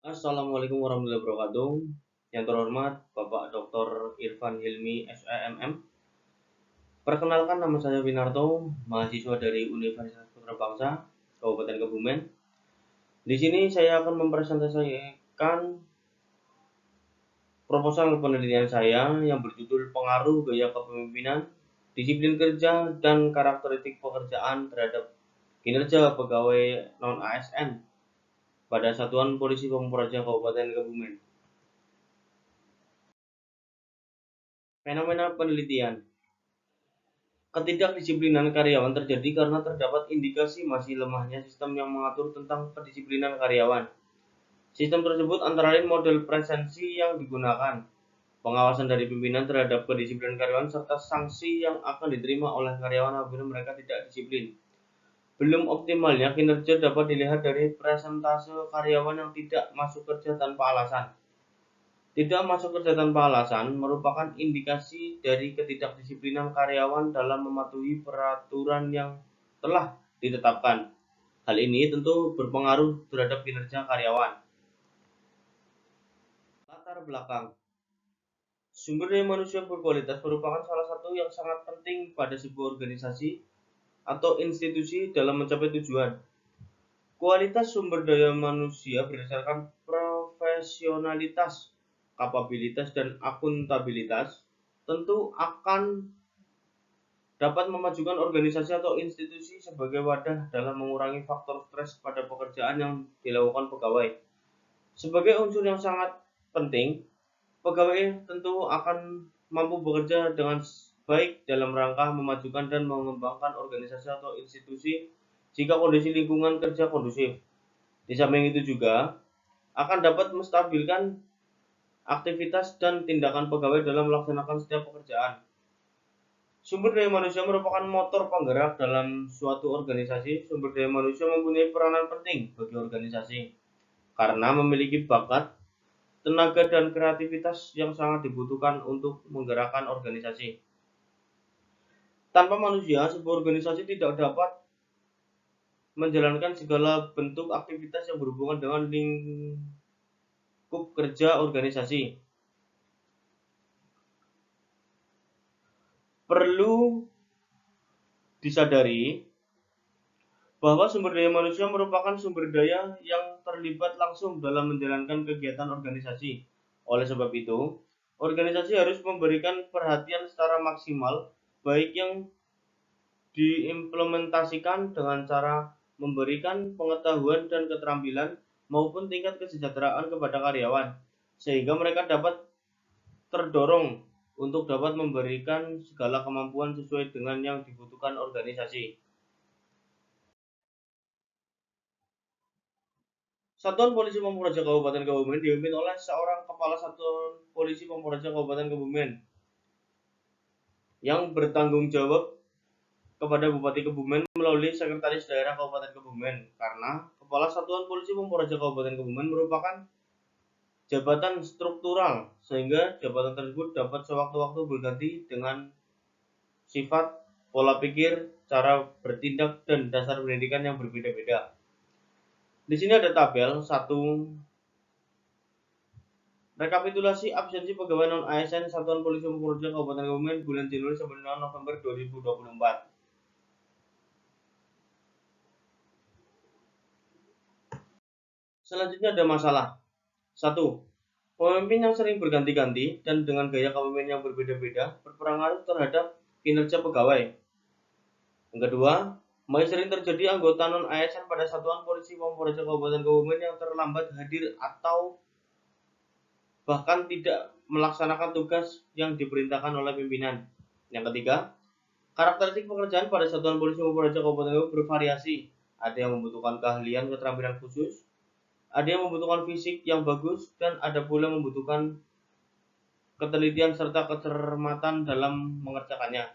Assalamualaikum warahmatullahi wabarakatuh. Yang terhormat Bapak Dr. Irfan Hilmi SEMM. Perkenalkan, nama saya Winarto, mahasiswa dari Universitas Putra Bangsa, Kabupaten Kebumen. Di sini saya akan mempresentasikan proposal penelitian saya yang berjudul Pengaruh Gaya Kepemimpinan, Disiplin Kerja, dan Karakteristik Pekerjaan terhadap Kinerja Pegawai Non-ASN pada Satuan Polisi Pamung Praja Kabupaten Kebumen. Fenomena penelitian. Ketidakdisiplinan karyawan terjadi karena terdapat indikasi masih lemahnya sistem yang mengatur tentang kedisiplinan karyawan. Sistem tersebut antara lain model presensi yang digunakan, pengawasan dari pimpinan terhadap kedisiplinan karyawan, serta sanksi yang akan diterima oleh karyawan apabila mereka tidak disiplin. Belum optimalnya kinerja dapat dilihat dari presentase karyawan yang tidak masuk kerja tanpa alasan. Tidak masuk kerja tanpa alasan merupakan indikasi dari ketidakdisiplinan karyawan dalam mematuhi peraturan yang telah ditetapkan. Hal ini tentu berpengaruh terhadap kinerja karyawan. Latar belakang. Sumber daya manusia berkualitas merupakan salah satu yang sangat penting pada sebuah organisasi atau institusi dalam mencapai tujuan. Kualitas sumber daya manusia berdasarkan profesionalitas, kapabilitas, dan akuntabilitas tentu akan dapat memajukan organisasi atau institusi sebagai wadah dalam mengurangi faktor stres pada pekerjaan yang dilakukan pegawai. Sebagai unsur yang sangat penting, pegawai tentu akan mampu bekerja dengan baik dalam rangka memajukan dan mengembangkan organisasi atau institusi jika kondisi lingkungan kerja kondusif. Di samping itu juga akan dapat menstabilkan aktivitas dan tindakan pegawai dalam melaksanakan setiap pekerjaan. Sumber daya manusia merupakan motor penggerak dalam suatu organisasi. Sumber daya manusia mempunyai peranan penting bagi organisasi karena memiliki bakat, tenaga, dan kreativitas yang sangat dibutuhkan untuk menggerakkan organisasi. Tanpa manusia, sebuah organisasi tidak dapat menjalankan segala bentuk aktivitas yang berhubungan dengan lingkup kerja organisasi. Perlu disadari bahwa sumber daya manusia merupakan sumber daya yang terlibat langsung dalam menjalankan kegiatan organisasi. Oleh sebab itu, organisasi harus memberikan perhatian secara maksimal, baik yang diimplementasikan dengan cara memberikan pengetahuan dan keterampilan maupun tingkat kesejahteraan kepada karyawan, sehingga mereka dapat terdorong untuk dapat memberikan segala kemampuan sesuai dengan yang dibutuhkan organisasi. Satuan Polisi Pamung Praja Kabupaten Kebumen dipimpin oleh seorang Kepala Satuan Polisi Pamung Praja Kabupaten Kebumen yang bertanggung jawab kepada Bupati Kebumen melalui Sekretaris Daerah Kabupaten Kebumen, karena Kepala Satuan Polisi Pamung Praja Kabupaten Kebumen merupakan jabatan struktural, sehingga jabatan tersebut dapat sewaktu-waktu berganti dengan sifat, pola pikir, cara bertindak, dan dasar pendidikan yang berbeda-beda. Di sini ada tabel 1 rekapitulasi absensi pegawai non-ASN Satuan Polisi Pamung Praja Kabupaten Kebumen bulan Januari sampai November 2024. Selanjutnya ada masalah. 1. Pemimpin yang sering berganti-ganti dan dengan gaya kepemimpinan yang berbeda-beda berpengaruh terhadap kinerja pegawai. Yang kedua, masih sering terjadi anggota non-ASN pada Satuan Polisi Pamung Praja Kabupaten Kebumen yang terlambat hadir atau bahkan tidak melaksanakan tugas yang diperintahkan oleh pimpinan. Yang ketiga, karakteristik pekerjaan pada Satuan Polisi Pamung Praja Kabupaten Kebumen bervariasi. Ada yang membutuhkan keahlian keterampilan khusus, ada yang membutuhkan fisik yang bagus, dan ada pula yang membutuhkan ketelitian serta kecermatan dalam mengerjakannya.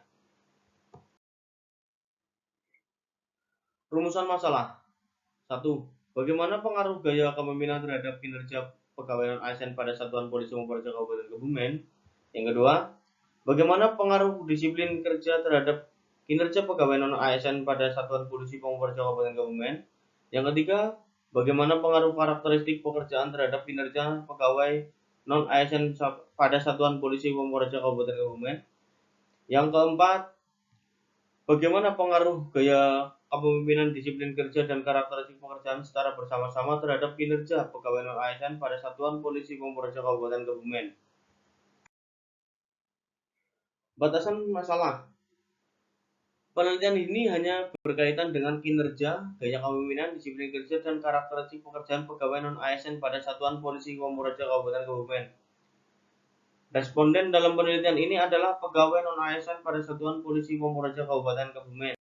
Rumusan masalah. 1. Bagaimana pengaruh gaya kepemimpinan terhadap kinerja pegawai non-ASN pada Satuan Polisi Pamung Praja Kabupaten Kebumen? Yang kedua, bagaimana pengaruh disiplin kerja terhadap kinerja pegawai non-ASN pada Satuan Polisi Pamung Praja Kabupaten Kebumen? Yang ketiga, Bagaimana pengaruh karakteristik pekerjaan terhadap kinerja pegawai non-ASN pada Satuan Polisi Pamor Praja Kabupaten Kebumen. Yang keempat, bagaimana pengaruh gaya kepemimpinan, disiplin kerja, dan karakteristik pekerjaan secara bersama-sama terhadap kinerja pegawai non-ASN pada Satuan Polisi Pamor Praja Kabupaten Kebumen. Batasan masalah. Penelitian ini hanya berkaitan dengan kinerja, gaya kepemimpinan, disiplin kerja, dan karakteristik pekerjaan pegawai non-ASN pada Satuan Polisi Pamor Praja Kabupaten Kebumen. Responden dalam penelitian ini adalah pegawai non-ASN pada Satuan Polisi Pamor Praja Kabupaten Kebumen.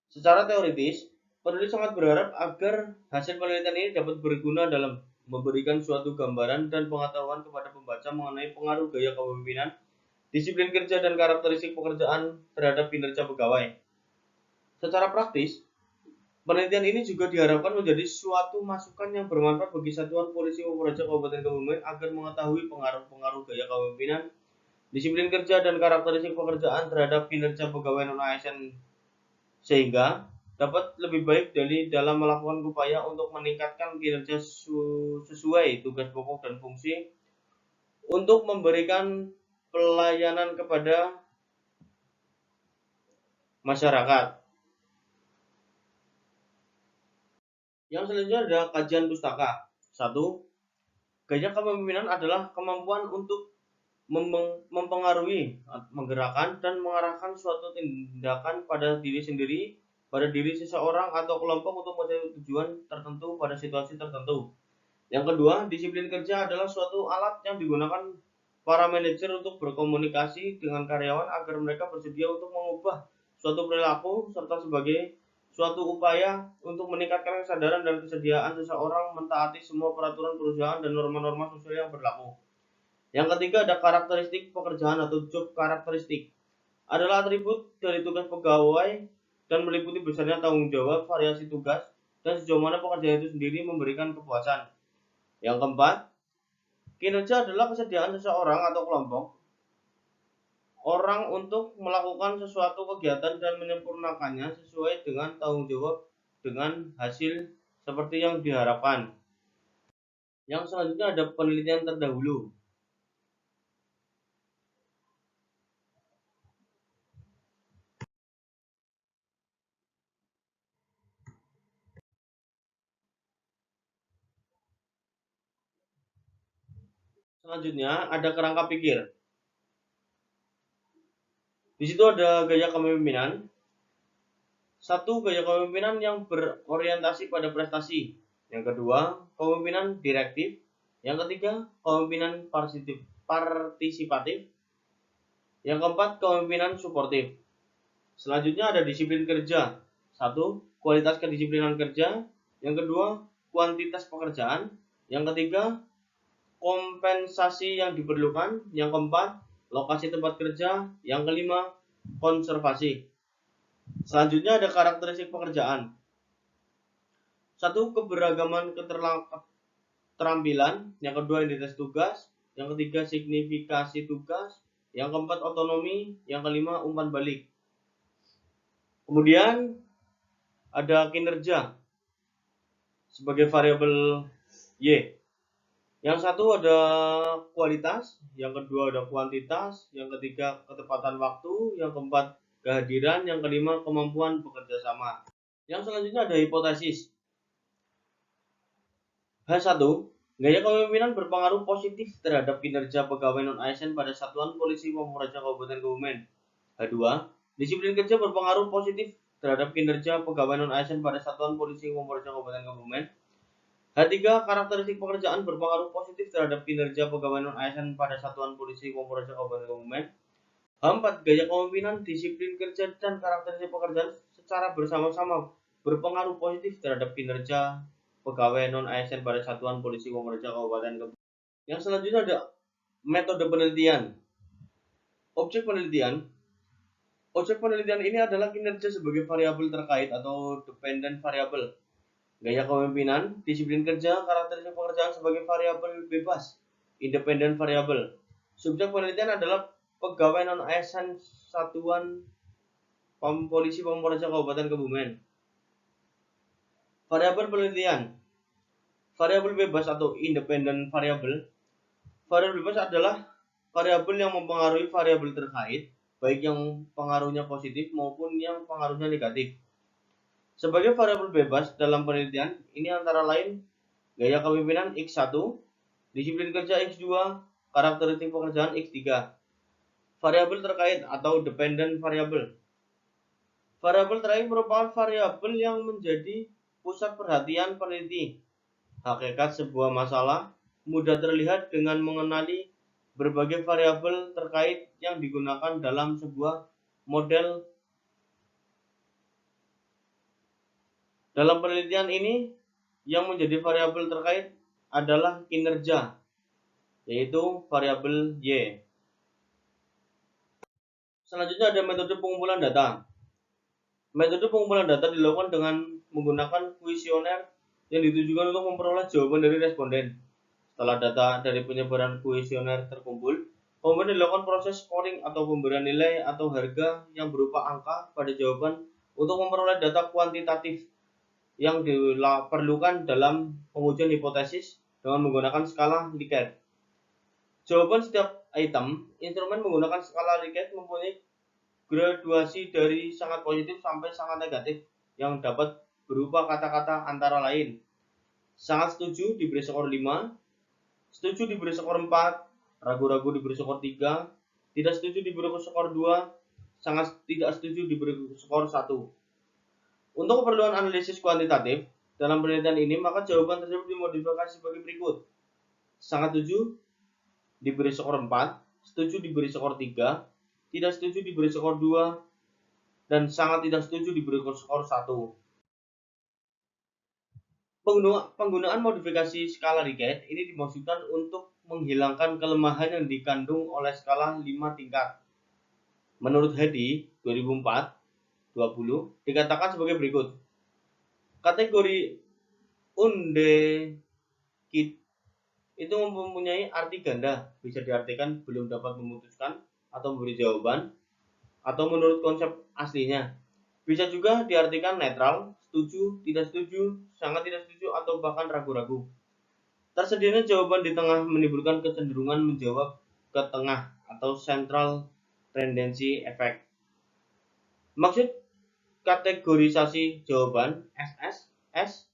Secara teoritis, penulis sangat berharap agar hasil penelitian ini dapat berguna dalam memberikan suatu gambaran dan pengetahuan kepada pembaca mengenai pengaruh gaya kepemimpinan, disiplin kerja, dan karakteristik pekerjaan terhadap kinerja pegawai. Secara praktis, penelitian ini juga diharapkan menjadi suatu masukan yang bermanfaat bagi Satuan Polisi Pamor Praja Kabupaten Kebumen agar mengetahui pengaruh-pengaruh gaya kepemimpinan, disiplin kerja, dan karakteristik pekerjaan terhadap kinerja pegawai non-ASN, sehingga dapat lebih baik dalam melakukan upaya untuk meningkatkan kinerja sesuai tugas pokok dan fungsi untuk memberikan pelayanan kepada masyarakat. Yang selanjutnya adalah kajian pustaka. 1. Gaya kepemimpinan adalah kemampuan untuk mempengaruhi, menggerakkan, dan mengarahkan suatu tindakan pada diri sendiri, pada diri seseorang atau kelompok untuk mencapai tujuan tertentu pada situasi tertentu. Yang kedua, disiplin kerja adalah suatu alat yang digunakan para manajer untuk berkomunikasi dengan karyawan agar mereka bersedia untuk mengubah suatu perilaku serta sebagai suatu upaya untuk meningkatkan kesadaran dan kesediaan seseorang mentaati semua peraturan perusahaan dan norma-norma sosial yang berlaku. Yang ketiga ada karakteristik pekerjaan atau job karakteristik. Adalah atribut dari tugas pegawai dan meliputi besarnya tanggung jawab, variasi tugas, dan sejauh mana pekerjaan itu sendiri memberikan kepuasan. Yang keempat, kinerja adalah kesediaan seseorang atau kelompok orang untuk melakukan sesuatu kegiatan dan menyempurnakannya sesuai dengan tanggung jawab dengan hasil seperti yang diharapkan. Yang selanjutnya ada penelitian terdahulu. Selanjutnya ada kerangka pikir. Di situ ada gaya kepemimpinan. 1. Gaya kepemimpinan yang berorientasi pada prestasi. Yang kedua, kepemimpinan direktif. Yang ketiga, kepemimpinan partisipatif. Yang keempat, kepemimpinan suportif. Selanjutnya ada disiplin kerja. 1. Kualitas kedisiplinan kerja. Yang kedua, kuantitas pekerjaan. Yang ketiga, kompensasi yang diperlukan. Yang keempat, lokasi tempat kerja. Yang kelima, konservasi. Selanjutnya ada karakteristik pekerjaan. 1. Keberagaman keterampilan. Yang kedua, identitas tugas. Yang ketiga, signifikasi tugas. Yang keempat, otonomi. Yang kelima, umpan balik. Kemudian ada kinerja sebagai variabel Y. Yang satu ada kualitas, yang kedua ada kuantitas, yang ketiga ketepatan waktu, yang keempat kehadiran, yang kelima kemampuan bekerja sama. Yang selanjutnya ada hipotesis. H1, gaya kepemimpinan berpengaruh positif terhadap kinerja pegawai non-ASN pada Satuan Polisi Pamor Praja Kabupaten Kebumen. H2, disiplin kerja berpengaruh positif terhadap kinerja pegawai non-ASN pada Satuan Polisi Pamor Praja Kabupaten Kebumen. H3, karakteristik pekerjaan berpengaruh positif terhadap kinerja pegawai non-ASN pada Satuan Polisi Pamor Praja Kabupaten Kebumen. H4, gaya kepemimpinan, disiplin kerja, dan karakteristik pekerjaan secara bersama-sama berpengaruh positif terhadap kinerja pegawai non-ASN pada Satuan Polisi Pamor Praja Kabupaten Kebumen. Yang selanjutnya ada metode penelitian. Objek penelitian ini adalah kinerja sebagai variabel terkait atau dependent variable. Gaya kepemimpinan, disiplin kerja, karakteristik pekerjaan sebagai variabel bebas, independent variable. Subjek penelitian adalah pegawai non-ASN Satuan Polisi Pamor Praja Kabupaten Kebumen. Variabel penelitian. Variabel bebas atau independent variable. Variabel bebas adalah variabel yang mempengaruhi variabel terkait, baik yang pengaruhnya positif maupun yang pengaruhnya negatif. Sebagai variabel bebas dalam penelitian, ini antara lain gaya kepemimpinan X1, disiplin kerja X2, karakteristik pekerjaan X3. Variabel terkait atau dependent variable. Variabel terkait merupakan variabel yang menjadi pusat perhatian peneliti. Hakikat sebuah masalah mudah terlihat dengan mengenali berbagai variabel terkait yang digunakan dalam sebuah model. Dalam penelitian ini, yang menjadi variabel terkait adalah kinerja, yaitu variabel Y. Selanjutnya ada metode pengumpulan data. Metode pengumpulan data dilakukan dengan menggunakan kuesioner yang ditujukan untuk memperoleh jawaban dari responden. Setelah data dari penyebaran kuesioner terkumpul, kemudian dilakukan proses scoring atau pemberian nilai atau harga yang berupa angka pada jawaban untuk memperoleh data kuantitatif yang diperlukan dalam pengujian hipotesis dengan menggunakan skala Likert. Jawaban setiap item, instrumen menggunakan skala Likert mempunyai graduasi dari sangat positif sampai sangat negatif yang dapat berupa kata-kata antara lain. Sangat setuju diberi skor 5, setuju diberi skor 4, ragu-ragu diberi skor 3, tidak setuju diberi skor 2, sangat tidak setuju diberi skor 1. Untuk keperluan analisis kuantitatif dalam penelitian ini, maka jawaban tersebut dimodifikasi sebagai berikut. Sangat setuju diberi skor 4, setuju diberi skor 3, tidak setuju diberi skor 2, dan sangat tidak setuju diberi skor 1. Penggunaan modifikasi skala Likert ini dimaksudkan untuk menghilangkan kelemahan yang dikandung oleh skala 5 tingkat. Menurut Hedy 2004-20 dikatakan sebagai berikut. Kategori undecade itu mempunyai arti ganda, bisa diartikan belum dapat memutuskan atau memberi jawaban, atau menurut konsep aslinya. Bisa juga diartikan netral, setuju, tidak setuju, sangat tidak setuju, atau bahkan ragu-ragu. Tersedianya jawaban di tengah menimbulkan kecenderungan menjawab ke tengah atau central tendency effect. Maksud kategorisasi jawaban SS, S,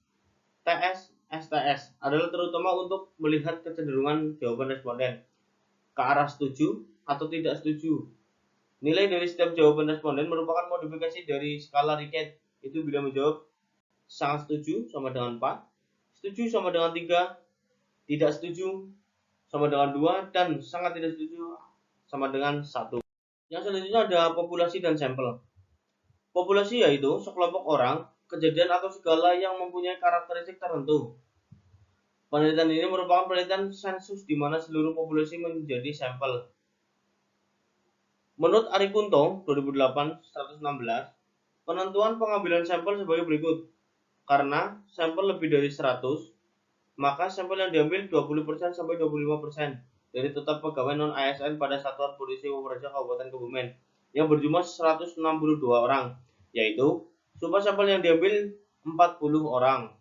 TS, STS adalah terutama untuk melihat kecenderungan jawaban responden ke arah setuju atau tidak setuju. Nilai dari setiap jawaban responden merupakan modifikasi dari skala Likert. Itu bila menjawab sangat setuju sama dengan 4, setuju sama dengan 3, tidak setuju sama dengan 2, dan sangat tidak setuju sama dengan 1. Yang selanjutnya ada populasi dan sampel. Populasi yaitu sekelompok orang, kejadian atau segala yang mempunyai karakteristik tertentu. Penelitian ini merupakan penelitian sensus di mana seluruh populasi menjadi sampel. Menurut Ari Kunto 2008-116, penentuan pengambilan sampel sebagai berikut. Karena sampel lebih dari 100, maka sampel yang diambil 20% sampai 25% dari total pegawai non-ASN pada Satuan Polisi Pamekasan Kabupaten Kebumen yang berjumlah 162 orang, yaitu supaya sampel yang diambil 40 orang.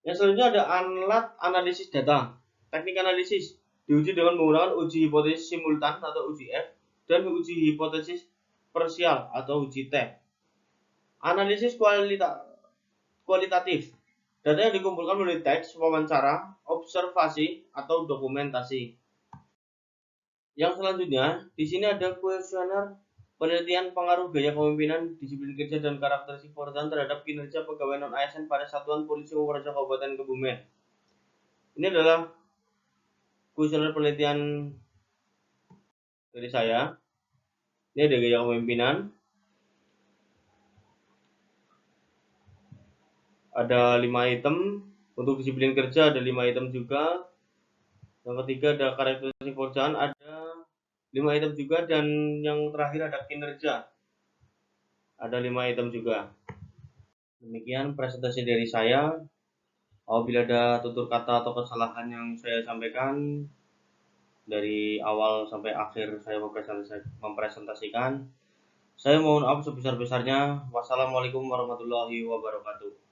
Yang selanjutnya ada alat analisis data. Teknik analisis diuji dengan menggunakan uji hipotesis simultan atau uji F dan uji hipotesis parsial atau uji T. Analisis kualitatif. Data yang dikumpulkan melalui teks, wawancara, observasi, atau dokumentasi. Yang selanjutnya, di sini ada kuesioner penelitian pengaruh gaya kepemimpinan, disiplin kerja, dan karakteristik pekerjaan terhadap kinerja pegawai non-ASN pada Satuan Polisi Pamekasan Kabupaten Kebumen. Ini adalah kuesioner penelitian dari saya. Ini ada gaya kepemimpinan, ada 5 item. Untuk disiplin kerja ada 5 item juga. Yang ketiga ada karakteristik pekerjaan, ada 5 item juga. Dan yang terakhir ada kinerja, ada 5 item juga. Demikian presentasi dari saya. Apabila ada tutur kata atau kesalahan yang saya sampaikan dari awal sampai akhir saya mempresentasikan, Saya mohon maaf sebesar-besarnya. Wassalamualaikum warahmatullahi wabarakatuh.